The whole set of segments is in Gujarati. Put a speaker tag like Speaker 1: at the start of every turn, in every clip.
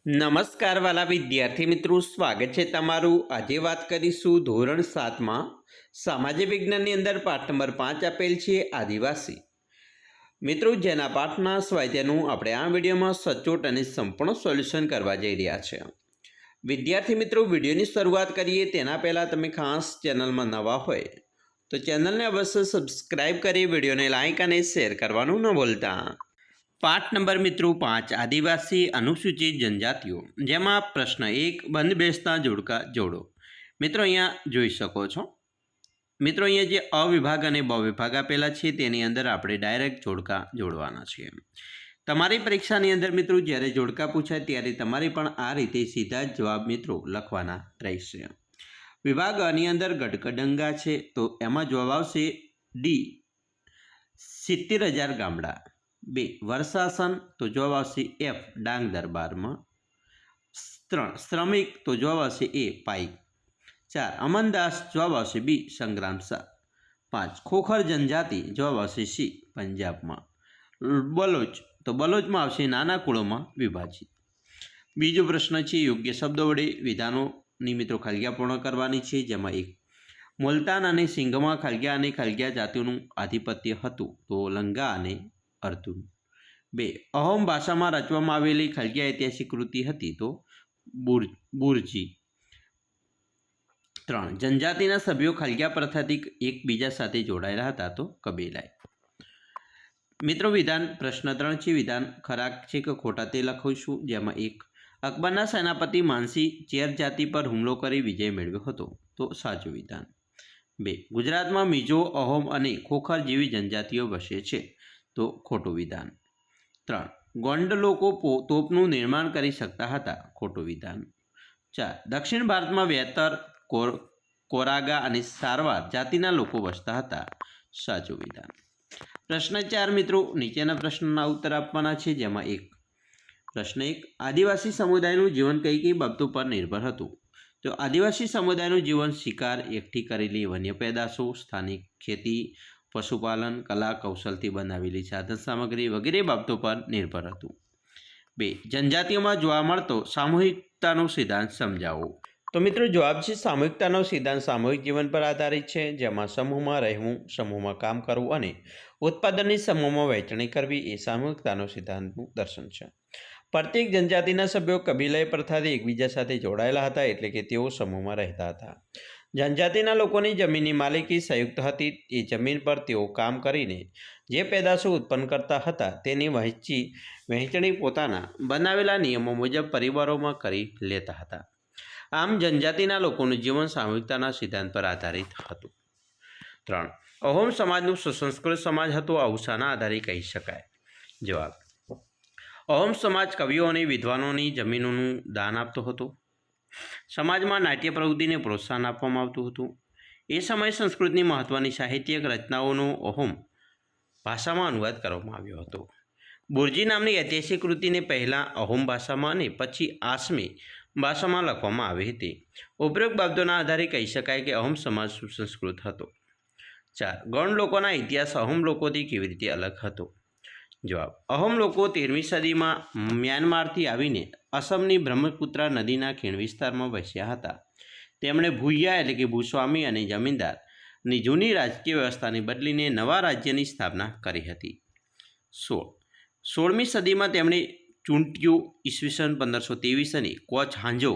Speaker 1: નમસ્કાર વાલા વિદ્યાર્થી મિત્રો, સ્વાગત છે તમારું। આજે વાત કરીશું ધોરણ 7માં સામાજિક વિજ્ઞાનની અંદર પાઠ નંબર 5 આપેલ છે આદિવાસી। મિત્રો, જેના પાઠના સ્વાધ્યાયનું આપણે આ વિડીયોમાં સચોટ અને સંપૂર્ણ સોલ્યુશન કરવા જઈ રહ્યા છે। વિદ્યાર્થી મિત્રો, વિડીયોની શરૂઆત કરીએ તેના પહેલાં તમે ખાસ ચેનલમાં નવા હોય તો ચેનલને અવશ્ય સબસ્ક્રાઈબ કરી વિડીયોને લાઇક અને શેર કરવાનું ન ભૂલતા। પાઠ નંબર મિત્રો 5 આદિવાસી અનુસૂચિત જનજાતિઓ, જેમાં પ્રશ્ન 1 બંધ બેસતા જોડકા જોડો। મિત્રો, અહીંયા જોઈ શકો છો। મિત્રો, અહીંયા જે અ વિભાગ અને બ વિભાગ આપેલા છે તેની અંદર આપણે ડાયરેક્ટ જોડકા જોડવાના છે। તમારી પરીક્ષાની અંદર મિત્રો જ્યારે જોડકા પૂછાય ત્યારે તમારે પણ આ રીતે સીધા જ જવાબ મિત્રો લખવાના રહેશે। વિભાગ અની અંદર ગઢકડંગા છે તો એમાં જવાબ આવશે ડી 70,000 ગામડા। 2 વર્ષાસન તો જવાબ આવશે એફ ડાંગ દરબારમાં। 3 શ્રમિક તો જવાબ આવશે એ પાઈક। 4 અમનદાસ જવાબ આવશે બી સંગ્રામ શાહ। 5 ખોખર જનજાતિ જવાબ આવશે સી પંજાબમાં। બલોચ તો બલોચમાં આવશે નાના કુળોમાં વિભાજિત। બીજો પ્રશ્ન છે યોગ્ય શબ્દો વડે વિધાનોની મિત્રો ખાલિયા પૂર્ણ કરવાની છે, જેમાં 1 મુલતાન અને સિંઘમાં ખાલિયા અને ખાલિયા જાતિઓનું આધિપત્ય હતું તો લંગા અને અર્તુન। 2 અહોમ ભાષામાં રચવામાં આવેલી ખાલિયા ઐતિહાસિક કૃતિ હતી તો બુરજી। 3 જનજાતિના સભ્યો ખાલિયા પ્રથાથી એકબીજા સાથે જોડાયેલા હતા તો કબીલાઈ। મિત્રો, વિધાન પ્રશ્ન 3 છે વિધાન ખરા છે કે ખોટા તે લખીશું, જેમાં 1 અકબરના સેનાપતિ માનસી ચેર જાતિ પર હુમલો કરી વિજય મેળવ્યો હતો તો સાચું વિધાન। 2 ગુજરાતમાં મિજો, અહોમ અને ખોખર જેવી જનજાતિઓ વસે છે તો ખોટું વિધાન। 3 ગોંડ લોકો તોપનું નિર્માણ કરી શકતા હતા, ખોટું વિધાન। 4 દક્ષિણ ભારતમાં વેતર, કોરાગા અને સારવાર જાતિના લોકો વસતા હતા, સાચું વિધાન। પ્રશ્ન 4 મિત્રો નીચેના પ્રશ્નના ઉત્તર આપવાના છે, જેમાં 1 પ્રશ્ન 1 આદિવાસી સમુદાયનું જીવન કઈ કઈ બાબતો પર નિર્ભર હતું તો આદિવાસી સમુદાયનું જીવન શિકાર, એકઠી કરેલી વન્ય પેદાશો, સ્થાનિક ખેતી, પશુપાલન, કલા કૌશલથી બનાવેલી સાધન સામગ્રી વગેરે બાબતો પર નિર્ભર હતું। 2 જનજાતિઓમાં જોવા મળતો સામૂહિકતાનો સિદ્ધાંત સમજાવો તો મિત્રો જવાબ છે સામૂહિકતાનો સિદ્ધાંત સામૂહિક જીવન પર આધારિત છે, જેમાં સમૂહમાં રહેવું, સમૂહમાં કામ કરવું અને ઉત્પાદનની સમૂહમાં વહેંચણી કરવી એ સામૂહિકતાનો સિદ્ધાંતનું દર્શન છે। પ્રત્યેક જનજાતિના સભ્યો કબીલાઈ પ્રથાથી એકબીજા સાથે જોડાયેલા હતા, એટલે કે તેઓ સમૂહમાં રહેતા હતા। જનજાતિના લોકોની જમીનની માલિકી સંયુક્ત હતી, એ જમીન પર તેઓ કામ કરીને જે પેદાશો ઉત્પન્ન કરતા હતા તેની વહેંચણી પોતાના બનાવેલા નિયમો મુજબ પરિવારોમાં કરી લેતા હતા। આમ જનજાતિના લોકોનું જીવન સામૂહિકતાના સિદ્ધાંત પર આધારિત હતું। 3 અહોમ સમાજનું સુસંસ્કૃત સમાજ હતો, આવું શાના આધારે કહી શકાય? જવાબ અહોમ સમાજ કવિઓ અને વિદ્વાનોની જમીનોનું દાન આપતો હતો। સમાજમાં નાટ્ય પ્રવૃત્તિને પ્રોત્સાહન આપવામાં આવતું હતું। એ સમયે સંસ્કૃતની મહત્ત્વની સાહિત્યિક રચનાઓનો અહોમ ભાષામાં અનુવાદ કરવામાં આવ્યો હતો। બુરજી નામની ઐતિહાસિક કૃતિને પહેલાં અહોમ ભાષામાં અને પછી આસમી ભાષામાં લખવામાં આવી હતી। ઉપરોક્ત બાબતોના આધારે કહી શકાય કે અહોમ સમાજ સુસંસ્કૃત હતો। 4 ગોંડ લોકોના ઇતિહાસ અહોમ લોકોથી કેવી રીતે અલગ હતો? જવાબ અહોમ લોકો 13મી સદીમાં મ્યાનમારથી આવીને અસમની બ્રહ્મપુત્રા નદીના ખીણ વિસ્તારમાં વસ્યા હતા। તેમણે ભૂયા એટલે કે ભૂસ્વામી અને જમીનદારની જૂની રાજકીય વ્યવસ્થાને બદલીને નવા રાજ્યની સ્થાપના કરી હતી। 16મી સદીમાં તેમણે ચૂંટ્યું ઈસવીસન 1523 અને કોચ હાંજો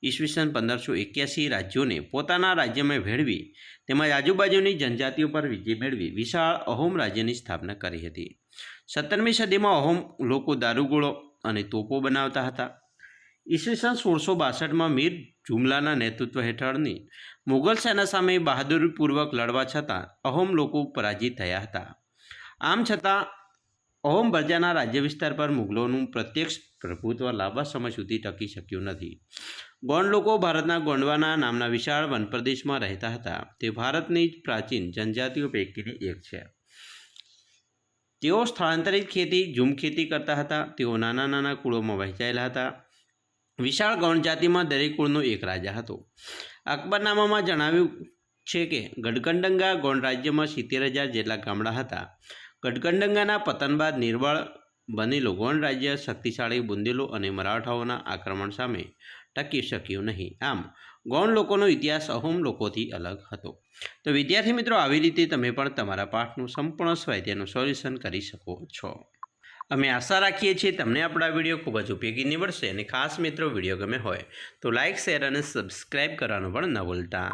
Speaker 1: ઈસવીસન 1581 રાજ્યોને પોતાના રાજ્યમાં ભેળવી તેમજ આજુબાજુની જનજાતિઓ પર વિજય મેળવી વિશાળ અહોમ રાજ્યની સ્થાપના કરી હતી। 17મી સદીમાં અહોમ લોકો દારૂગોળો અને તોપો બનાવતા હતા। ઈસવીસન 1662માં મીર જુમલાના નેતૃત્વ હેઠળની મુગલ સેના સામે બહાદુરીપૂર્વક લડવા છતાં અહોમ લોકો પરાજિત થયા હતા। આમ છતાં અહોમ પ્રજાના રાજ્ય વિસ્તાર પર મુગલોનું પ્રત્યક્ષ પ્રભુત્વ લાંબા સમય સુધી ટકી શક્યું નથી। ગોંડ લોકો ભારતના ગોંડવાના નામના વિશાળ વનપ્રદેશમાં રહેતા હતા। તે ભારતની પ્રાચીન જનજાતિઓ પૈકીની એક છે। તેઓ સ્થળાંતરિત ખેતી, ઝૂમ ખેતી કરતા હતા। તેઓ નાના નાના કુળોમાં વહેંચાયેલા હતા। વિશાળ ગૌણ જાતિમાં દરેક કુળનો એક રાજા હતો। અકબરનામામાં જણાવ્યું છે કે ગઢકંડંગા ગોંડ રાજ્યમાં 70,000 જેટલા ગામડા હતા। ગઢકંડંગાના પતન બાદ નિર્બળ બનેલું ગોંડ રાજ્ય શક્તિશાળી બુંદેલું અને મરાઠાઓના આક્રમણ સામે ટકી શક્યું નહીં. આમ ગોંડ લોકોનો ઇતિહાસ અહોમ લોકોથી અલગ હતો. તો વિદ્યાર્થી મિત્રો, આવી રીતે તમે પણ તમારા પાઠનું સંપૂર્ણ સ્વાધ્યાયનું સોલ્યુશન કરી શકો છો. અમે આશા રાખીએ છીએ તમને આપણા વિડીયો ખૂબ જ ઉપયોગી નીવડશે. અને ખાસ મિત્રો, વિડીયો ગમે હોય તો લાઇક, શેર અને સબસ્ક્રાઈબ કરવાનું પણ ન ભૂલતા.